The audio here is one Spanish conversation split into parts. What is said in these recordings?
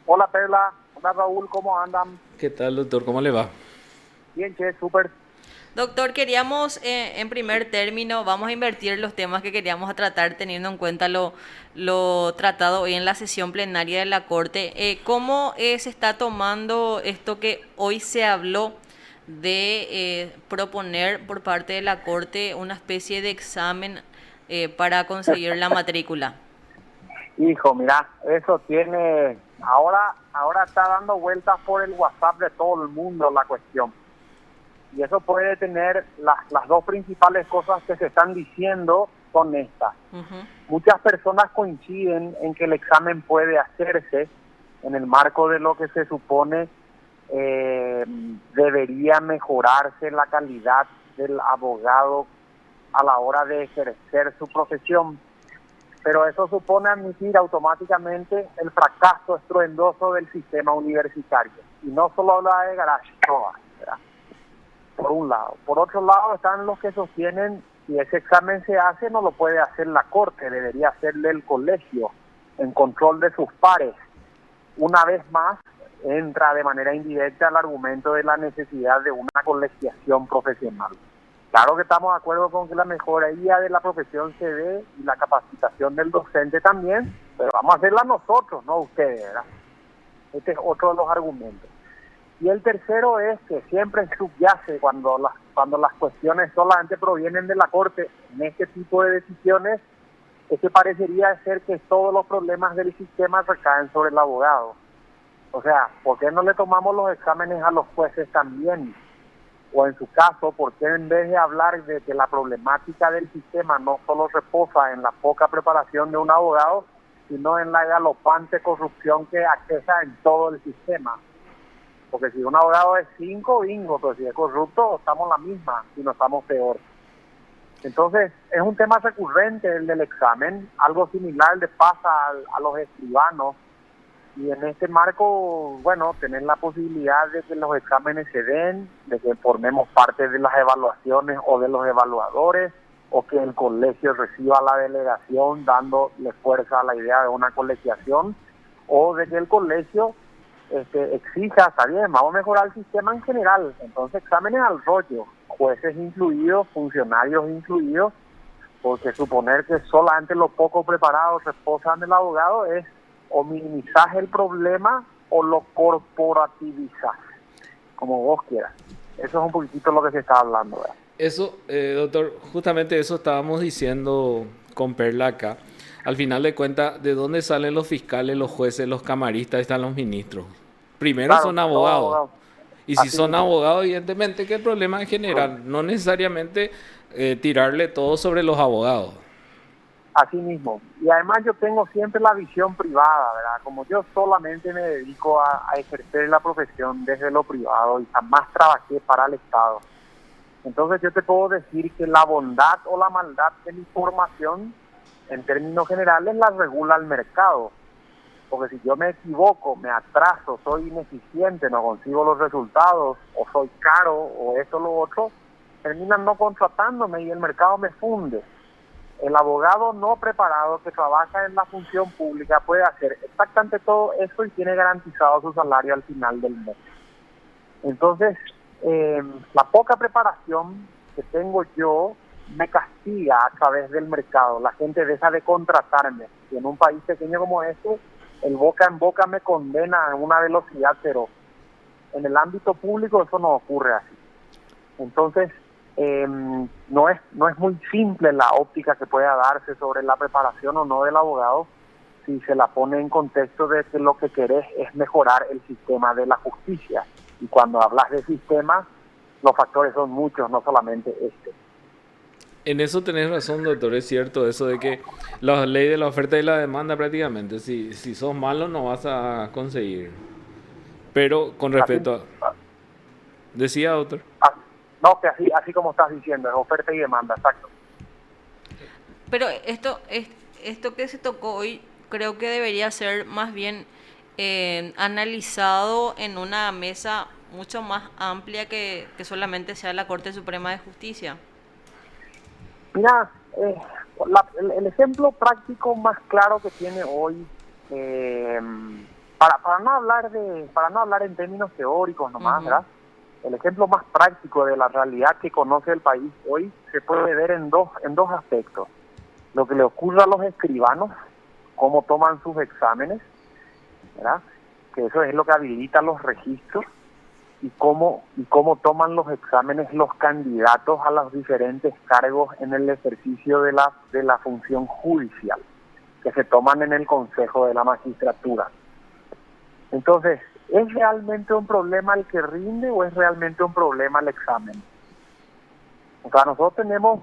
Hola Perla, hola Raúl, ¿cómo andan? ¿Qué tal, doctor? ¿Cómo le va? Bien, che, súper. Doctor, queríamos, en primer término, vamos a invertir los temas que queríamos tratar teniendo en cuenta lo tratado hoy en la sesión plenaria de la Corte. ¿Cómo se está tomando esto que hoy se habló de proponer por parte de la Corte una especie de examen para conseguir la matrícula? Hijo, mira, eso tiene, ahora está dando vueltas por el WhatsApp de todo el mundo la cuestión. Y eso puede tener las dos principales cosas que se están diciendo son estas. Ujú. Muchas personas coinciden en que el examen puede hacerse en el marco de lo que se supone debería mejorarse la calidad del abogado a la hora de ejercer su profesión, pero eso supone admitir automáticamente el fracaso estruendoso del sistema universitario. Y no solo habla de garage, todas, ¿verdad? Por un lado. Por otro lado están los que sostienen si ese examen se hace no lo puede hacer la Corte, debería hacerle el colegio en control de sus pares. Una vez más entra de manera indirecta el argumento de la necesidad de una colegiación profesional. Claro que estamos de acuerdo con que la mejoría de la profesión se dé y la capacitación del docente también, pero vamos a hacerla nosotros, no ustedes, ¿verdad? Este es otro de los argumentos. Y el tercero es que siempre subyace cuando las cuestiones solamente provienen de la Corte en este tipo de decisiones, es que parecería ser que todos los problemas del sistema recaen sobre el abogado. O sea, ¿por qué no le tomamos los exámenes a los jueces también? O en su caso, ¿por qué en vez de hablar de que la problemática del sistema no solo reposa en la poca preparación de un abogado, sino en la galopante corrupción que aqueja en todo el sistema? Porque si un abogado es 5, bingo, pero si es corrupto, estamos la misma y no estamos peor. Entonces, es un tema recurrente el del examen, algo similar le pasa a los escribanos, y en este marco, bueno, tener la posibilidad de que los exámenes se den, de que formemos parte de las evaluaciones o de los evaluadores, o que el colegio reciba la delegación dándole fuerza a la idea de una colegiación, o de que el colegio exija, está bien, vamos a mejorar el sistema en general, entonces exámenes al rollo, jueces incluidos, funcionarios incluidos, porque suponer que solamente los poco preparados reposan del abogado es o minimizar el problema o lo corporativizar, como vos quieras. Eso es un poquitito lo que se está hablando, ¿verdad? Eso, doctor, justamente eso estábamos diciendo con Perla acá. Al final de cuentas, ¿de dónde salen los fiscales, los jueces, los camaristas? Están los ministros. Primero Claro, son todo abogados. abogado, Y si así son mismo. abogados, evidentemente que el problema es general. No necesariamente tirarle todo sobre los abogados. Así mismo. Y además yo tengo siempre la visión privada, ¿verdad? Como yo solamente me dedico a ejercer la profesión desde lo privado y jamás trabajé para el Estado. Entonces yo te puedo decir que la bondad o la maldad de mi formación, en términos generales, la regula el mercado. Porque si yo me equivoco, me atraso, soy ineficiente, no consigo los resultados, o soy caro, o esto o lo otro, terminan no contratándome y el mercado me funde. El abogado no preparado que trabaja en la función pública puede hacer exactamente todo eso y tiene garantizado su salario al final del mes. Entonces, la poca preparación que tengo yo me castiga a través del mercado. La gente deja de contratarme. Y en un país pequeño como este, el boca en boca me condena a una velocidad, pero en el ámbito público eso no ocurre así. Entonces, no es muy simple la óptica que pueda darse sobre la preparación o no del abogado si se la pone en contexto de que lo que querés es mejorar el sistema de la justicia. Y cuando hablas de sistema, los factores son muchos, no solamente este. En eso tenés razón, doctor. Es cierto eso de que la ley de la oferta y la demanda prácticamente, si sos malo no vas a conseguir. Pero con Así, respecto a... Decía, doctor. ah, no, que así como estás diciendo, es oferta y demanda, exacto. Pero esto que se tocó hoy creo que debería ser más bien analizado en una mesa mucho más amplia que solamente sea la Corte Suprema de Justicia. Mira, el ejemplo práctico más claro que tiene hoy eh, para no hablar en términos teóricos nomás, ¿verdad? El ejemplo más práctico de la realidad que conoce el país hoy se puede ver en dos aspectos. Lo que le ocurre a los escribanos, cómo toman sus exámenes, ¿verdad? Que eso es lo que habilita los registros, y cómo toman los exámenes los candidatos a los diferentes cargos en el ejercicio de la función judicial, que se toman en el Consejo de la Magistratura. Entonces, ¿es realmente un problema el que rinde o es realmente un problema el examen? O sea, nosotros tenemos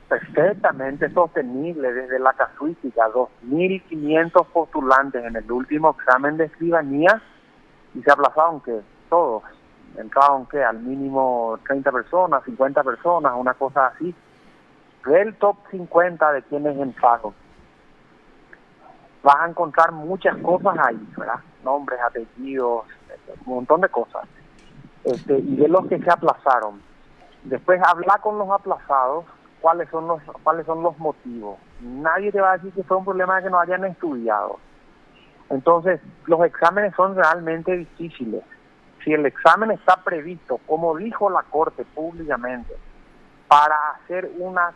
perfectamente sostenible desde la casuística 2.500 postulantes en el último examen de escribanía, y se aplazaron que todos entraron que al mínimo 30 personas, 50 personas, una cosa así, del top 50 de quienes entraron. Vas a encontrar muchas cosas ahí, ¿verdad? Nombres, apellidos, un montón de cosas. Y de los que se aplazaron. Después habla con los aplazados cuáles son los motivos. Nadie te va a decir que fue un problema de que no hayan estudiado. Entonces, los exámenes son realmente difíciles. Si el examen está previsto, como dijo la Corte públicamente, para hacer una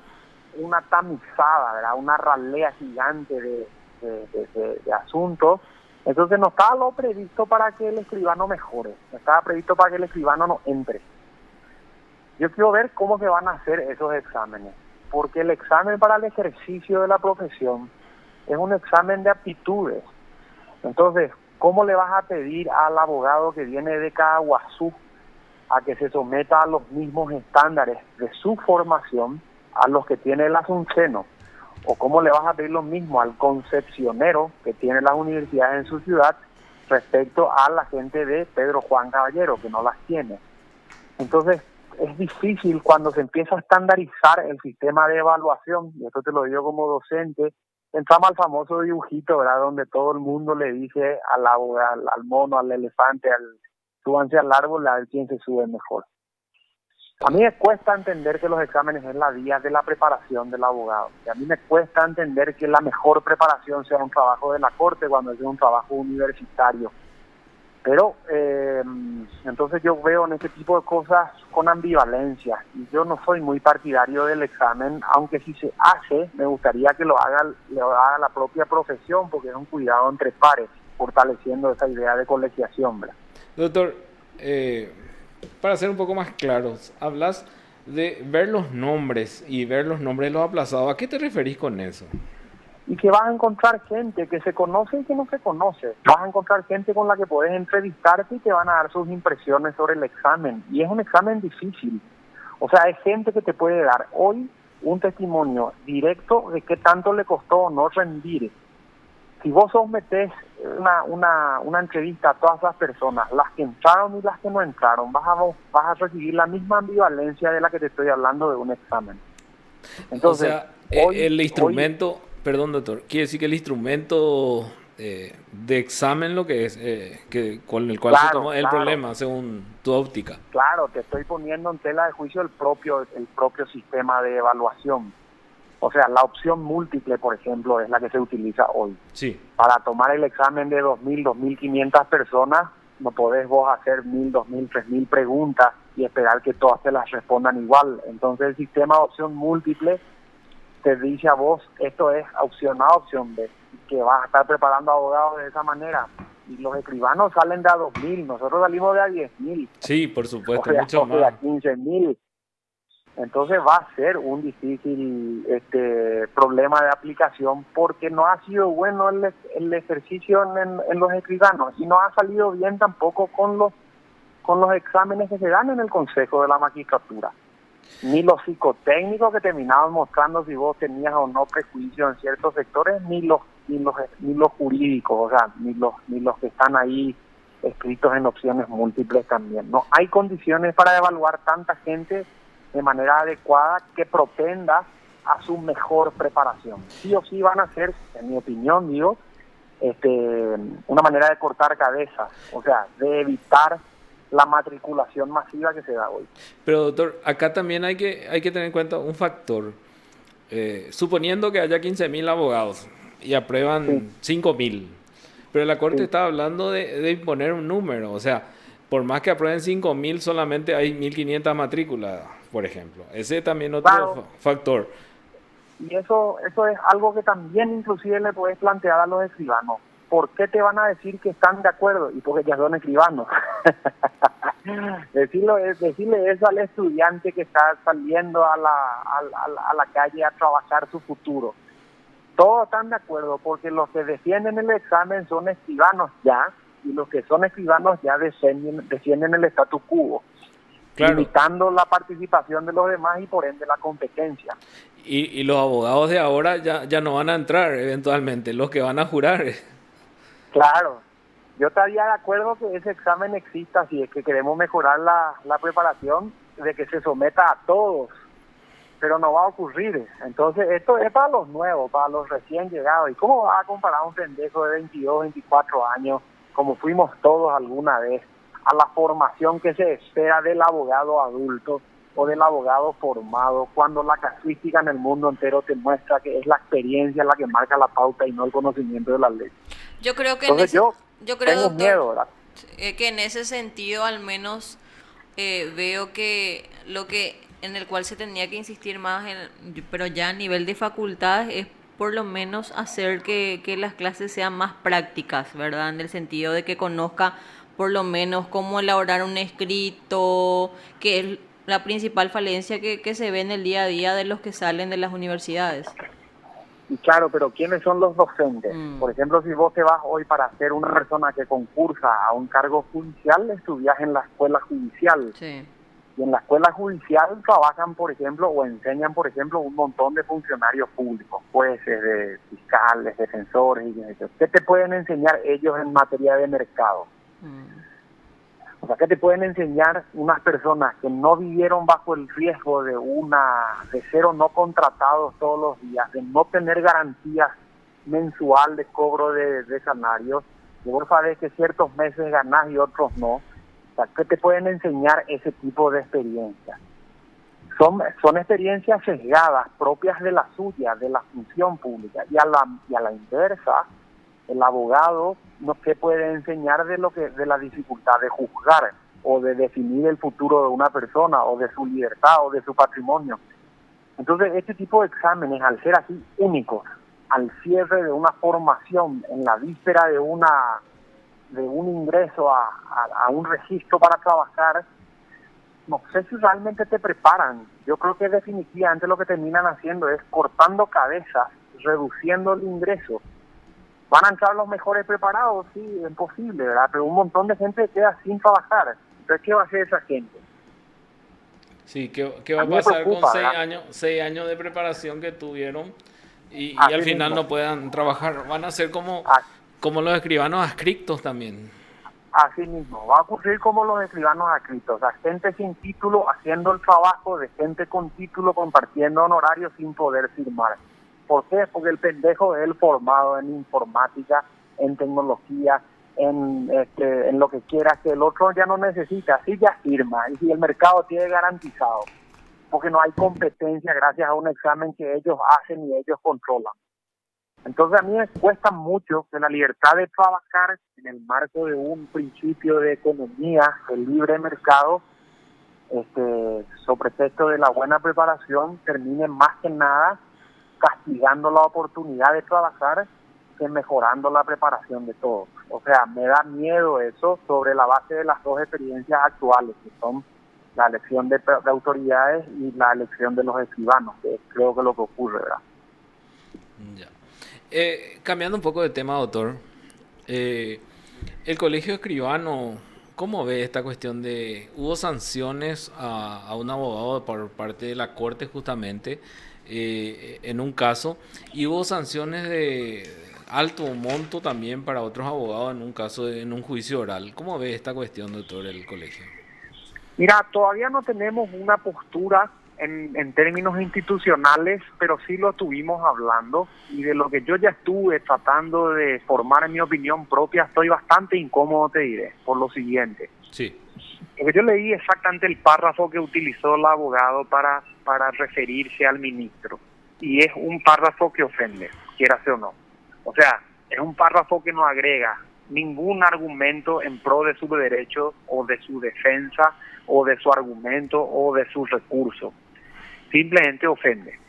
tamizada, ¿verdad? Una ralea gigante de asuntos, entonces no estaba lo previsto para que el escribano mejore, no estaba previsto para que el escribano no entre. Yo quiero ver cómo se van a hacer esos exámenes, porque el examen para el ejercicio de la profesión es un examen de aptitudes. Entonces, ¿cómo le vas a pedir al abogado que viene de Caguazú a que se someta a los mismos estándares de su formación a los que tiene el asunceno? ¿O cómo le vas a pedir lo mismo al concepcionero que tiene las universidades en su ciudad respecto a la gente de Pedro Juan Caballero, que no las tiene? Entonces, es difícil cuando se empieza a estandarizar el sistema de evaluación, y esto te lo digo como docente. Entramos al famoso dibujito, ¿verdad? Donde todo el mundo le dice al mono, al elefante, súbanse al árbol, a ver quién se sube mejor. A mí me cuesta entender que los exámenes es la vía de la preparación del abogado. Y a mí me cuesta entender que la mejor preparación sea un trabajo de la Corte cuando es un trabajo universitario. Pero entonces yo veo en este tipo de cosas con ambivalencia, y yo no soy muy partidario del examen, aunque si se hace, me gustaría que lo haga la propia profesión, porque es un cuidado entre pares, fortaleciendo esa idea de colegiación, ¿verdad? Doctor, para ser un poco más claros, hablas de ver los nombres y ver los nombres de los aplazados. ¿A qué te referís con eso? Y que vas a encontrar gente que se conoce y que no se conoce. Vas a encontrar gente con la que puedes entrevistarte y te van a dar sus impresiones sobre el examen. Y es un examen difícil. O sea, hay gente que te puede dar hoy un testimonio directo de qué tanto le costó o no rendir. Si vos sometés una entrevista a todas esas personas, las que entraron y las que no entraron, vas a recibir la misma ambivalencia de la que te estoy hablando de un examen. Entonces, o sea, el instrumento... Perdón, doctor. Quiere decir que el instrumento de examen lo que es, con el cual se toma el problema, según tu óptica. Claro, te estoy poniendo en tela de juicio el propio sistema de evaluación. O sea, la opción múltiple, por ejemplo, es la que se utiliza hoy. Sí. Para tomar el examen de 2.000, 2.500 personas, no podés vos hacer 1.000, 2.000, 3.000 preguntas y esperar que todas te las respondan igual. Entonces el sistema de opción múltiple te dice a vos, esto es opción A, opción B, que vas a estar preparando abogados de esa manera. Y los escribanos salen de a 2.000, nosotros salimos de a 10.000. Sí, por supuesto, mucho más. De a 15.000. Entonces va a ser un difícil problema de aplicación, porque no ha sido bueno el ejercicio en los escribanos, y no ha salido bien tampoco con los exámenes que se dan en el Consejo de la Magistratura. Ni los psicotécnicos que terminaban mostrando si vos tenías o no prejuicios en ciertos sectores, ni los jurídicos, o sea, ni los que están ahí escritos en opciones múltiples también. No hay condiciones para evaluar tanta gente de manera adecuada que propenda a su mejor preparación. Sí o sí van a ser, en mi opinión, digo, una manera de cortar cabezas, o sea, de evitar la matriculación masiva que se da hoy. Pero doctor, acá también hay que tener en cuenta un factor. Suponiendo que haya 15.000 abogados y aprueban 5.000, Pero la Corte Sí. está hablando de imponer un número, o sea, por más que aprueben 5.000, solamente hay 1.500 matrículas, por ejemplo. Ese es también otro Claro, factor. y eso es algo que también inclusive le puedes plantear a los escribanos. ¿Por qué te van a decir que están de acuerdo? Y porque ya son escribanos. Decirle eso al estudiante que está saliendo a la calle a trabajar su futuro. Todos están de acuerdo porque los que defienden el examen son escribanos ya, y los que son escribanos ya defienden el status quo, Claro, limitando la participación de los demás y por ende la competencia. y los abogados de ahora ya no van a entrar eventualmente, los que van a jurar. Claro, yo estaría de acuerdo que ese examen exista si es que queremos mejorar la preparación, de que se someta a todos, pero no va a ocurrir. Entonces, esto es para los nuevos, para los recién llegados. ¿Y cómo va a comparar un pendejo de 22, 24 años, como fuimos todos alguna vez, a la formación que se espera del abogado adulto o del abogado formado, cuando la casuística en el mundo entero te muestra que es la experiencia la que marca la pauta y no el conocimiento de la ley? Yo creo que Entonces yo creo, tengo doctor, miedo, ¿verdad? que en ese sentido al menos veo que lo que en el cual se tendría que insistir más, pero ya a nivel de facultades, es por lo menos hacer que las clases sean más prácticas, ¿verdad? En el sentido de que conozca por lo menos cómo elaborar un escrito, que es la principal falencia que se ve en el día a día de los que salen de las universidades. Y claro, pero ¿quiénes son los docentes? Mm, Por ejemplo, si vos te vas hoy para ser una persona que concursa a un cargo judicial, estudias en la escuela judicial. sí. Y en la escuela judicial trabajan, por ejemplo, o enseñan, por ejemplo, un montón de funcionarios públicos, jueces, de fiscales, defensores, y ¿qué te pueden enseñar ellos en materia de mercado? Mm. O sea, ¿qué te pueden enseñar unas personas que no vivieron bajo el riesgo de ser o no contratados todos los días, de no tener garantías mensual de cobro de salarios, que vos sabés que ciertos meses ganás y otros no? O sea, ¿qué te pueden enseñar ese tipo de experiencias? Son experiencias sesgadas, propias de la suya, de la función pública, y a la inversa, el abogado no se puede enseñar de la dificultad de juzgar o de definir el futuro de una persona o de su libertad o de su patrimonio. Entonces, este tipo de exámenes, al ser así únicos, al cierre de una formación, en la víspera de un ingreso a un registro para trabajar, no sé si realmente te preparan. Yo creo que definitivamente lo que terminan haciendo es cortando cabezas, reduciendo el ingreso. ¿Van a entrar los mejores preparados? Sí, es posible, ¿verdad? Pero un montón de gente queda sin trabajar. Entonces, ¿qué va a hacer esa gente? Sí, ¿qué va A a mí me pasar con preocupa, ¿verdad? 6 años de preparación que tuvieron y al Así final mismo, no puedan trabajar? Van a ser a- como los escribanos adscriptos también. así mismo. Va a ocurrir como los escribanos adscritos. O sea, gente sin título haciendo el trabajo de gente con título compartiendo honorarios sin poder firmar. ¿Por qué? Porque el pendejo es el formado en informática, en tecnología, en lo que quiera, que el otro ya no necesita, así ya firma, y si el mercado tiene garantizado, porque no hay competencia gracias a un examen que ellos hacen y ellos controlan. Entonces a mí me cuesta mucho que la libertad de trabajar en el marco de un principio de economía, el libre mercado, sobre pretexto de la buena preparación, termine más que nada castigando la oportunidad de trabajar que mejorando la preparación de todos. O sea, me da miedo eso sobre la base de las dos experiencias actuales, que son la elección de autoridades y la elección de los escribanos, que creo que es lo que ocurre, ¿verdad? Ya. Cambiando un poco de tema, doctor, el colegio escribano, ¿cómo ve esta cuestión de... Hubo sanciones a un abogado por parte de la corte justamente en un caso y hubo sanciones de alto monto también para otros abogados en un caso, en un juicio oral? ¿Cómo ve esta cuestión, doctor, el colegio? Mira, todavía no tenemos una postura en términos institucionales, pero sí lo estuvimos hablando, y de lo que yo ya estuve tratando de formar mi opinión propia, estoy bastante incómodo, te diré, por lo siguiente. Sí, Porque yo leí exactamente el párrafo que utilizó el abogado para referirse al ministro, y es un párrafo que ofende, quieras o no. O sea, es un párrafo que no agrega ningún argumento en pro de su derecho o de su defensa o de su argumento o de su recurso. Simplemente ofende.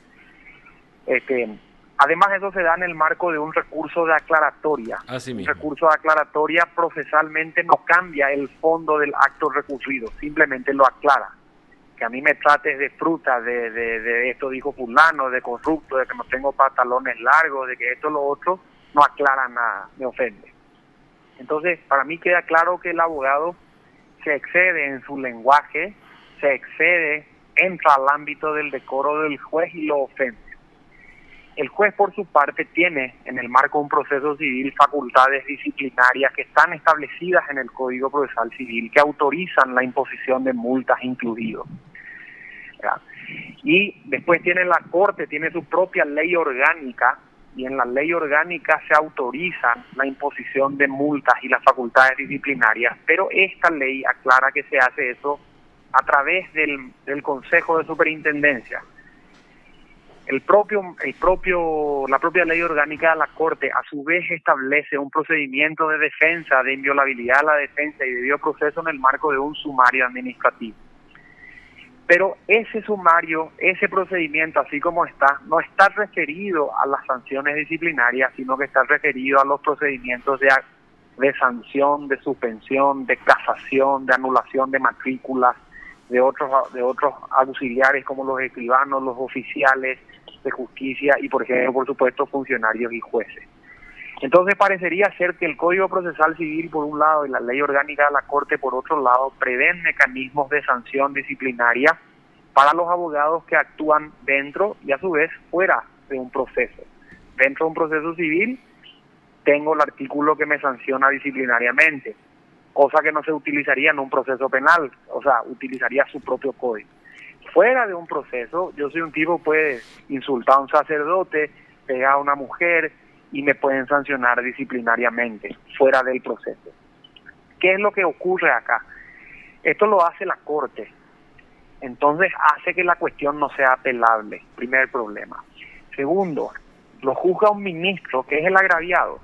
Además, eso se da en el marco de un recurso de aclaratoria. Así Un mismo. recurso de aclaratoria procesalmente no cambia el fondo del acto recurrido, simplemente lo aclara. Que a mí me trates de fruta, de esto dijo fulano, de corrupto, de que no tengo pantalones largos, de que esto lo otro, no aclara nada, me ofende. Entonces, para mí queda claro que el abogado se excede en su lenguaje, se excede, entra al ámbito del decoro del juez y lo ofende. El juez, por su parte, tiene en el marco de un proceso civil facultades disciplinarias que están establecidas en el Código Procesal Civil, que autorizan la imposición de multas incluido. ¿Verdad? Y después tiene la Corte, tiene su propia ley orgánica, y en la ley orgánica se autoriza la imposición de multas y las facultades disciplinarias, pero esta ley aclara que se hace eso a través del Consejo de Superintendencia. La propia ley orgánica de la Corte a su vez establece un procedimiento de defensa, de inviolabilidad a la defensa y debido proceso en el marco de un sumario administrativo. Pero ese sumario, ese procedimiento, así como está, no está referido a las sanciones disciplinarias, sino que está referido a los procedimientos de sanción, de suspensión, de casación, de anulación de matrículas, de otros auxiliares como los escribanos, los oficiales de justicia y, por ejemplo, por supuesto, funcionarios y jueces. Entonces parecería ser que el Código Procesal Civil por un lado y la Ley Orgánica de la Corte por otro lado prevén mecanismos de sanción disciplinaria para los abogados que actúan dentro y a su vez fuera de un proceso. Dentro de un proceso civil tengo el artículo que me sanciona disciplinariamente, cosa que no se utilizaría en un proceso penal, o sea, utilizaría su propio código. Fuera de un proceso, yo soy un tipo que puede insultar a un sacerdote, pegar a una mujer y me pueden sancionar disciplinariamente, fuera del proceso. ¿Qué es lo que ocurre acá? Esto lo hace la Corte, entonces hace que la cuestión no sea apelable, primer problema. Segundo, lo juzga un ministro, que es el agraviado.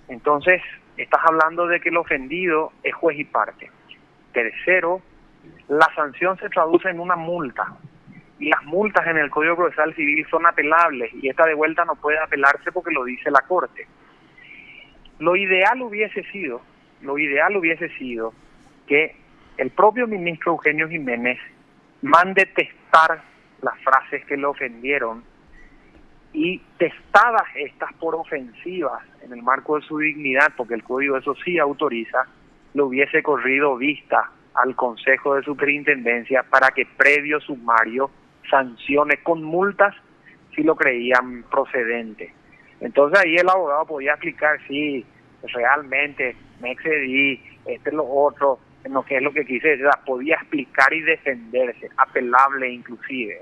Entonces, estás hablando de que el ofendido es juez y parte. Tercero, la sanción se traduce en una multa. Y las multas en el Código Procesal Civil son apelables y esta de vuelta no puede apelarse porque lo dice la Corte. Lo ideal hubiese sido que el propio ministro Eugenio Jiménez mande testar las frases que le ofendieron y testadas estas por ofensivas en el marco de su dignidad, porque el Código eso sí autoriza, le hubiese corrido vista al Consejo de Superintendencia para que previo sumario sancione con multas si lo creían procedente. Entonces ahí el abogado podía explicar si realmente me excedí, es lo otro, no que es lo que quise decir, podía explicar y defenderse, apelable inclusive.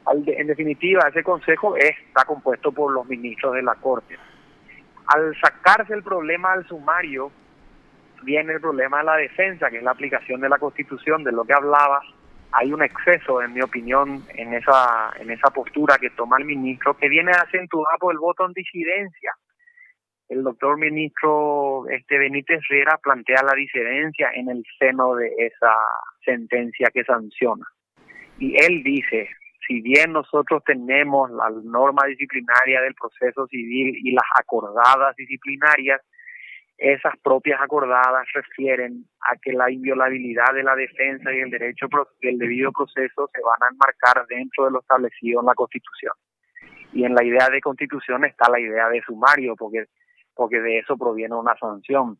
En definitiva, ese consejo está compuesto por los ministros de la Corte. Al sacarse el problema del sumario, viene el problema de la defensa, que es la aplicación de la Constitución, de lo que hablabas. Hay un exceso, en mi opinión, en esa postura que toma el ministro, que viene acentuada por el voto en disidencia. El doctor ministro Benítez Riera plantea la disidencia en el seno de esa sentencia que sanciona. Y él dice, si bien nosotros tenemos la norma disciplinaria del proceso civil y las acordadas disciplinarias, esas propias acordadas refieren a que la inviolabilidad de la defensa y el derecho del debido proceso se van a enmarcar dentro de lo establecido en la Constitución. Y en la idea de Constitución está la idea de sumario, porque de eso proviene una sanción.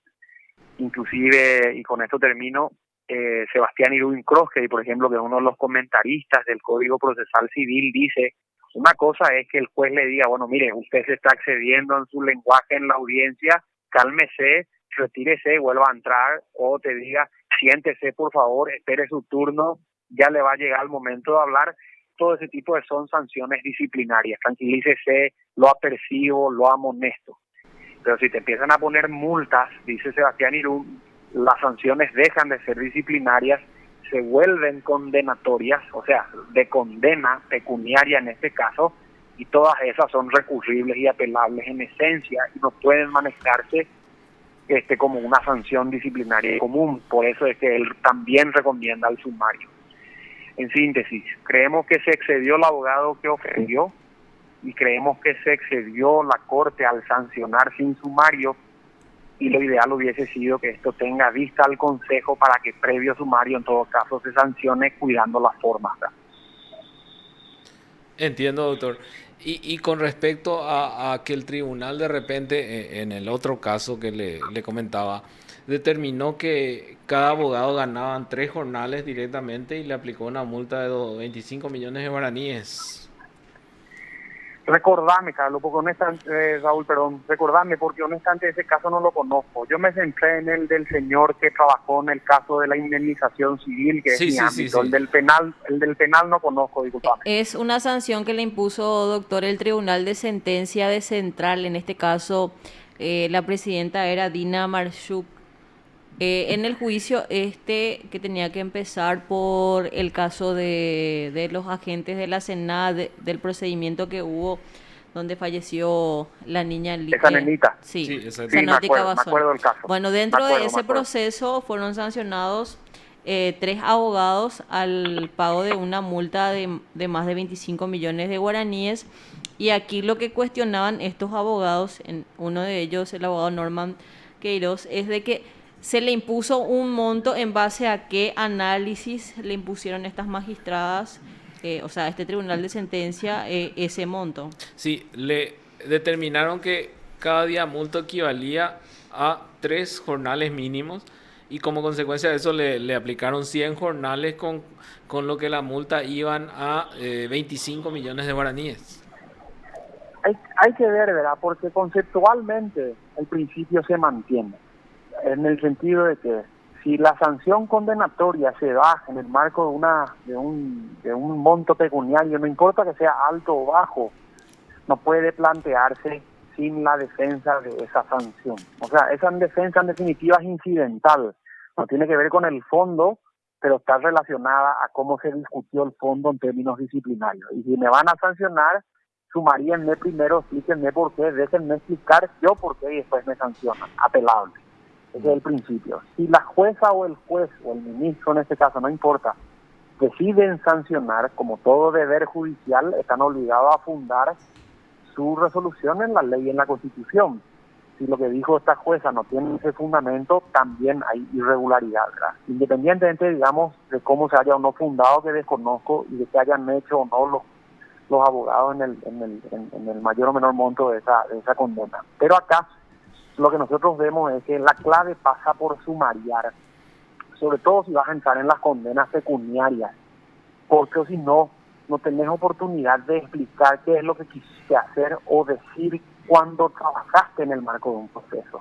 Inclusive, y con esto termino, Sebastián Irwin Crosskey, por ejemplo, que es uno de los comentaristas del Código Procesal Civil, dice, una cosa es que el juez le diga, bueno, mire, usted se está excediendo en su lenguaje en la audiencia, cálmese, retírese, vuelva a entrar, o te diga, siéntese por favor, espere su turno, ya le va a llegar el momento de hablar. Todo ese tipo de son sanciones disciplinarias, tranquilícese, lo apercibo, lo amonesto. Pero si te empiezan a poner multas, dice Sebastián Irún, las sanciones dejan de ser disciplinarias, se vuelven condenatorias, o sea, de condena pecuniaria en este caso, y todas esas son recurribles y apelables en esencia y no pueden manejarse como una sanción disciplinaria común. Por eso es que él también recomienda el sumario. En síntesis, creemos que se excedió el abogado que ofendió y creemos que se excedió la Corte al sancionar sin sumario, y lo ideal hubiese sido que esto tenga vista al Consejo para que previo sumario en todo caso se sancione cuidando las formas, ¿verdad? Entiendo, doctor. Y con respecto a que el tribunal de repente, en el otro caso que le comentaba, determinó que cada abogado ganaban 3 jornales directamente y le aplicó una multa de 25 millones de guaraníes. Recordame, Carlos, porque honestamente, Raúl, perdón, recordame, porque honestamente ese caso no lo conozco. Yo me centré en el del señor que trabajó en el caso de la indemnización civil, que es mi ámbito. Sí. El del penal no conozco, disculpame. Es una sanción que le impuso, doctor, el Tribunal de Sentencia de Central. En este caso, la presidenta era Dina Marshuk. En el juicio que tenía que empezar por el caso de los agentes de la SENAD, del procedimiento que hubo donde falleció la niña Esa nenita. Sí, exacto. Sí, me acuerdo del caso. Bueno, dentro de ese proceso fueron sancionados 3 abogados al pago de una multa de más de 25 millones de guaraníes. Y aquí lo que cuestionaban estos abogados, uno de ellos, el abogado Norman Queiroz, es de que se le impuso un monto en base a qué análisis le impusieron estas magistradas, o sea, este tribunal de sentencia, ese monto. Sí, le determinaron que cada día multa equivalía a 3 jornales mínimos y como consecuencia de eso le aplicaron 100 jornales con lo que la multa iban a 25 millones de guaraníes. Hay que ver, ¿verdad? Porque conceptualmente el principio se mantiene, en el sentido de que si la sanción condenatoria se da en el marco de un monto pecuniario, no importa que sea alto o bajo, no puede plantearse sin la defensa de esa sanción. O sea, esa defensa en definitiva es incidental, no tiene que ver con el fondo, pero está relacionada a cómo se discutió el fondo en términos disciplinarios. Y si me van a sancionar, sumaríenme primero, explíquenme por qué, déjenme explicar yo por qué y después me sancionan, apelable. Ese es el principio. Si la jueza o el juez o el ministro, en este caso, no importa, deciden sancionar, como todo deber judicial, están obligados a fundar su resolución en la ley y en la Constitución. Si lo que dijo esta jueza no tiene ese fundamento, también hay irregularidad, ¿verdad? Independientemente, digamos, de cómo se haya o no fundado, que desconozco, y de que hayan hecho o no los abogados en el mayor o menor monto de esa condena. Pero acá lo que nosotros vemos es que la clave pasa por sumariar, sobre todo si vas a entrar en las condenas pecuniarias, porque si no, no tenés oportunidad de explicar qué es lo que quisiste hacer o decir cuando trabajaste en el marco de un proceso.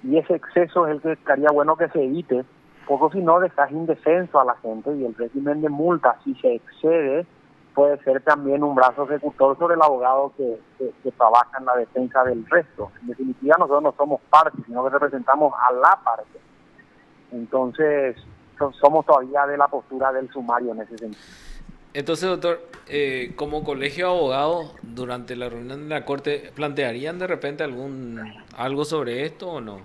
Y ese exceso es el que estaría bueno que se evite, porque si no dejas indefenso a la gente, y el régimen de multas, si se excede, puede ser también un brazo ejecutor sobre el abogado que trabaja en la defensa del resto. En definitiva, nosotros no somos parte, sino que representamos a la parte. Entonces, somos todavía de la postura del sumario en ese sentido. Entonces, doctor, como colegio de abogados, durante la reunión de la Corte, ¿plantearían de repente algo sobre esto o no?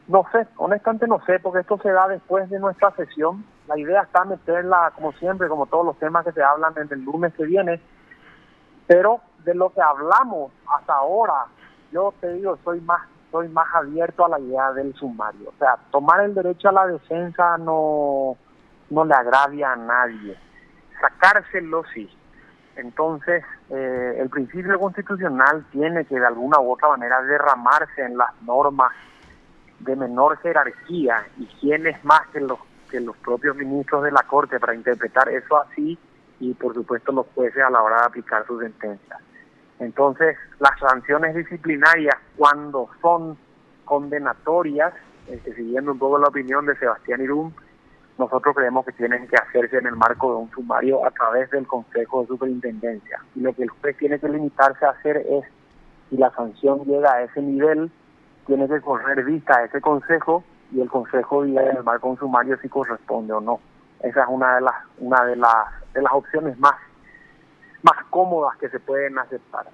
No sé, honestamente no sé, porque esto se da después de nuestra sesión. La idea está meterla, como siempre, como todos los temas que se hablan en el lunes que viene, pero de lo que hablamos hasta ahora, yo te digo, soy más abierto a la idea del sumario. O sea, tomar el derecho a la defensa no le agravia a nadie. Sacárselo sí. Entonces, el principio constitucional tiene que de alguna u otra manera derramarse en las normas de menor jerarquía, y quién es más que los propios ministros de la Corte para interpretar eso así, y por supuesto los jueces a la hora de aplicar sus sentencias. Entonces, las sanciones disciplinarias, cuando son condenatorias, siguiendo un poco la opinión de Sebastián Irún, nosotros creemos que tienen que hacerse en el marco de un sumario a través del Consejo de Superintendencia. Y lo que el juez tiene que limitarse a hacer es, si la sanción llega a ese nivel, tiene que correr vista a ese consejo, y el consejo diga en el marco de un sumario si corresponde o no. Esa es una de las opciones más más cómodas que se pueden aceptar.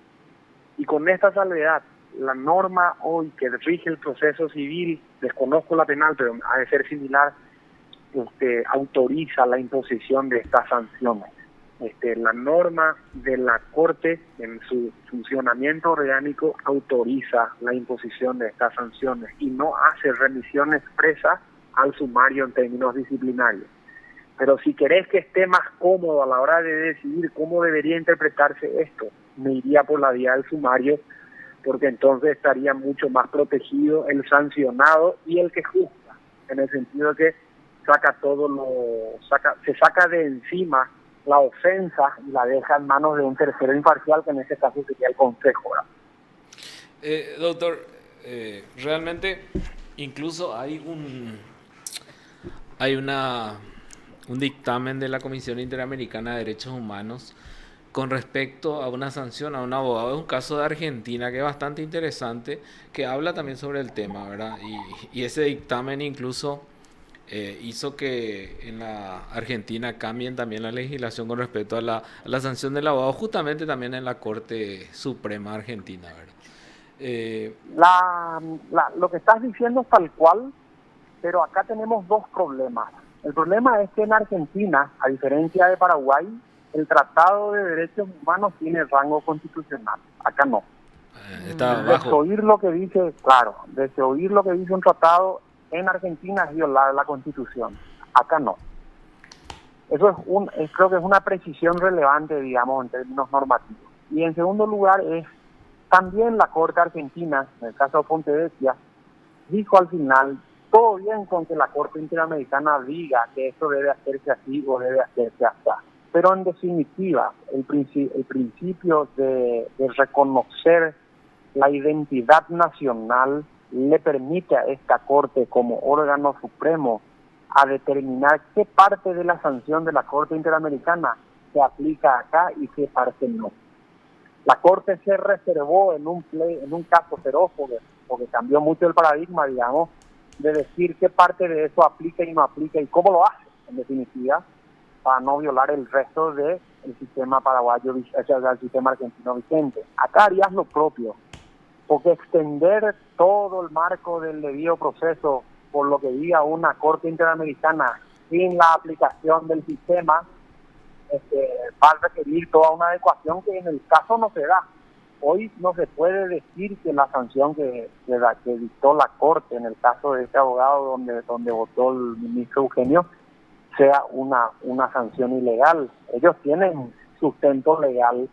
Y con esta salvedad, la norma hoy que rige el proceso civil, desconozco la penal, pero ha de ser similar, autoriza la imposición de estas sanciones. La norma de la Corte en su funcionamiento orgánico autoriza la imposición de estas sanciones y no hace remisión expresa al sumario en términos disciplinarios. Pero si querés que esté más cómodo a la hora de decidir cómo debería interpretarse esto, me iría por la vía del sumario, porque entonces estaría mucho más protegido el sancionado y el que juzga, en el sentido de que se saca de encima la ofensa y la deja en manos de un tercero imparcial, que en este caso sería el Consejo. Doctor, realmente incluso hay un dictamen de la Comisión Interamericana de Derechos Humanos con respecto a una sanción a un abogado. Es un caso de Argentina que es bastante interesante, que habla también sobre el tema, ¿verdad? Y ese dictamen incluso hizo que en la Argentina cambien también la legislación con respecto a la sanción del abogado, justamente también en la Corte Suprema Argentina, ¿verdad? Lo que estás diciendo es tal cual, pero acá tenemos dos problemas. El problema es que en Argentina, a diferencia de Paraguay, el Tratado de Derechos Humanos tiene rango constitucional. Acá no. Está abajo. Desoír lo que dice un tratado en Argentina es violar la Constitución. Acá no. Eso creo que es una precisión relevante, digamos, en términos normativos. Y en segundo lugar también la Corte Argentina, en el caso de Pontevedra, dijo al final, todo bien con que la Corte Interamericana diga que esto debe hacerse así o debe hacerse así. Pero en definitiva, el principio de reconocer la identidad nacional le permite a esta Corte como órgano supremo a determinar qué parte de la sanción de la Corte Interamericana se aplica acá y qué parte no. La Corte se reservó en un caso feroz, porque cambió mucho el paradigma, digamos, de decir qué parte de eso aplica y no aplica y cómo lo hace, en definitiva, para no violar el resto del sistema paraguayo, o sea, del sistema argentino vigente. Acá harías lo propio, porque extender todo el marco del debido proceso por lo que diga una Corte Interamericana sin la aplicación del sistema va a requerir toda una adecuación que en el caso no se da. Hoy no se puede decir que la sanción que dictó la Corte en el caso de este abogado donde votó el ministro Eugenio sea una sanción ilegal. Ellos tienen sustento legal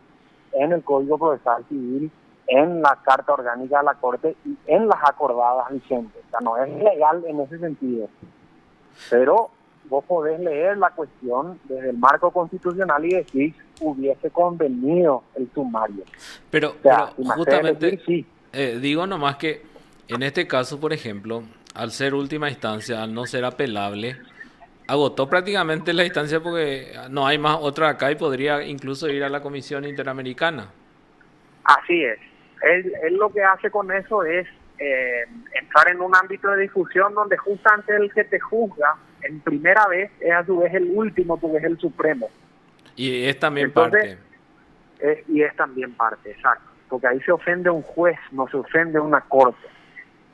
en el Código Procesal Civil, en la Carta Orgánica de la Corte y en las acordadas vigentes. O sea, no es legal en ese sentido. Pero vos podés leer la cuestión desde el marco constitucional y decir hubiese convenido el sumario. Pero justamente decir, sí. Digo nomás que en este caso, por ejemplo, al ser última instancia, al no ser apelable, agotó prácticamente la instancia porque no hay más otra acá y podría incluso ir a la Comisión Interamericana. Así es. Él lo que hace con eso es entrar en un ámbito de discusión donde justamente el que te juzga en primera vez es a su vez el último, porque es el supremo. Y es también parte. Y es también parte, exacto. Porque ahí se ofende un juez, no se ofende una corte.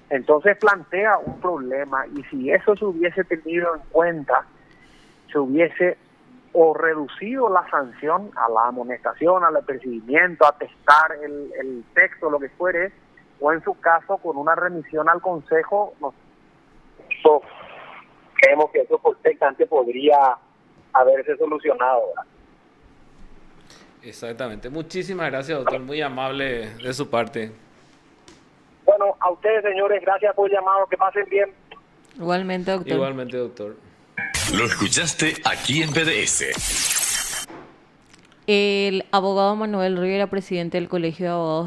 Entonces plantea un problema, y si eso se hubiese tenido en cuenta, se hubiese o reducido la sanción a la amonestación, al apercibimiento, a testar el texto, lo que fuere, o en su caso con una remisión al Consejo. Creemos que eso perfectamente podría haberse solucionado, ¿verdad? Exactamente. Muchísimas gracias, doctor. Muy amable de su parte. Bueno, a ustedes, señores, gracias por el llamado. Que pasen bien. Igualmente, doctor. Igualmente, doctor. Lo escuchaste aquí en PDS. El abogado Manuel Rivera, presidente del Colegio de Abogados